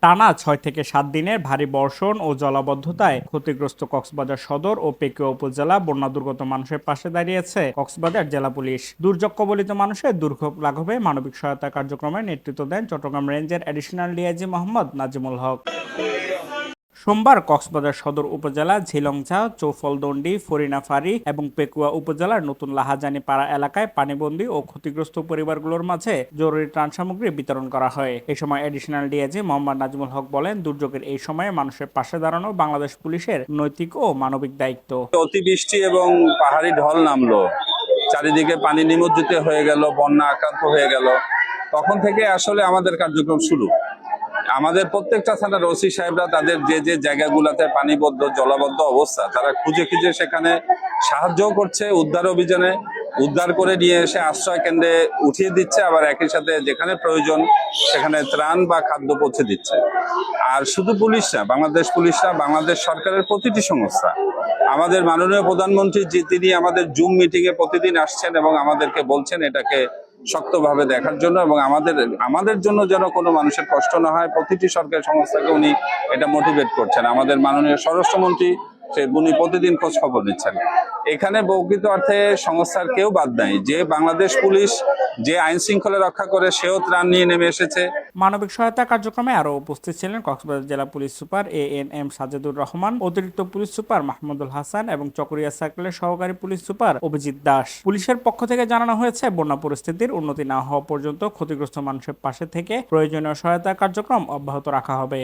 টানা ৬ থেকে ৭ দিনের ভারী বর্ষণ ও জলাবদ্ধতায় ক্ষতিগ্রস্ত কক্সবাজার সদর ও পেকুয়া উপজেলা বন্যা দুর্গত মানুষের পাশে দাঁড়িয়েছে কক্সবাজার জেলা পুলিশ। দুর্যোগ কবলিত মানুষের দুর্ভোগ লাঘবে মানবিক সহায়তা কার্যক্রমে নেতৃত্ব দেন চট্টগ্রাম রেঞ্জের অ্যাডিশনাল ডিআইজি মোহাম্মদ নাজিমুল হক। সোমবার কক্সবাজার সদর উপজেলা ঝিলংঝা, চৌফলদন্ডি, ফরিনাফারি এবং পেকুয়া উপজেলার নতুন লাহাজানি পাড়া এলাকায় পানিবন্দী ও ক্ষতিগ্রস্ত পরিবারগুলোর মাঝে জরুরি ত্রাণ সামগ্রী বিতরণ করা হয়। এই সময় অ্যাডিশনাল ডিআইজি মোহাম্মদ নাজিমুল হক বলেন, দুর্যোগের এই সময়ে মানুষের পাশে দাঁড়ানো বাংলাদেশ পুলিশের নৈতিক ও মানবিক দায়িত্ব। অতিবৃষ্টি এবং পাহাড়ি ঢল নামলো, চারিদিকে পানি নিমজ্জিত হয়ে গেল, বন্যা আক্রান্ত হয়ে গেল, তখন থেকে আসলে আমাদের কার্যক্রম শুরু। আমাদের প্রত্যেকটা থানার ওসি সাহেবরা তাদের যে যে জায়গাগুলোতে পানিবদ্ধ জলাবদ্ধ অবস্থা, তারা খুঁজে খুঁজে সেখানে সাহায্য করছে, উদ্ধার অভিযানে উদ্ধার করে নিয়ে এসে আশ্রয় কেন্দ্রে উঠিয়ে দিচ্ছে, আবার একই সাথে যেখানে প্রয়োজন সেখানে ত্রাণ বা খাদ্য পৌঁছে দিচ্ছে। আর শুধু পুলিশ না, বাংলাদেশ পুলিশ না, বাংলাদেশ সরকারের প্রতিটি সংস্থা, আমাদের মাননীয় প্রধানমন্ত্রী তিনি আমাদের জুম মিটিং এ প্রতিদিন আসছেন এবং আমাদেরকে বলছেন এটাকে শক্তভাবে দেখার জন্য এবং আমাদের জন্য যেন কোনো মানুষের কষ্ট না হয়, প্রতিটি সরকারি সংস্থাকে উনি এটা মোটিভেট করছেন। আমাদের মাননীয় স্বরাষ্ট্রমন্ত্রী উনি প্রতিদিন খোঁজ খবর নিচ্ছেন। এখানে প্রকৃত অর্থে সংস্থার কেউ বাদ নাই। যে বাংলাদেশ পুলিশ যে আইন শৃঙ্খলা রক্ষা করে সেও ত্রাণ নিয়ে নেমে এসেছে। মানবিক সহায়তা কার্যক্রমে আরো উপস্থিত ছিলেন কক্সবাজার জেলা police super ANM Sajedur Rahman, অতিরিক্ত পুলিশ সুপার মাহমুদুল হাসান এবং চকরিয়া সার্কেলের সহকারী পুলিশ সুপার অভিজিৎ দাস। পুলিশের পক্ষ থেকে জানানো হয়েছে, বন্যা পরিস্থিতির উন্নতি না হওয়া পর্যন্ত ক্ষতিগ্রস্ত মানুষের পাশে থেকে প্রয়োজনীয় সহায়তা কার্যক্রম অব্যাহত রাখা হবে।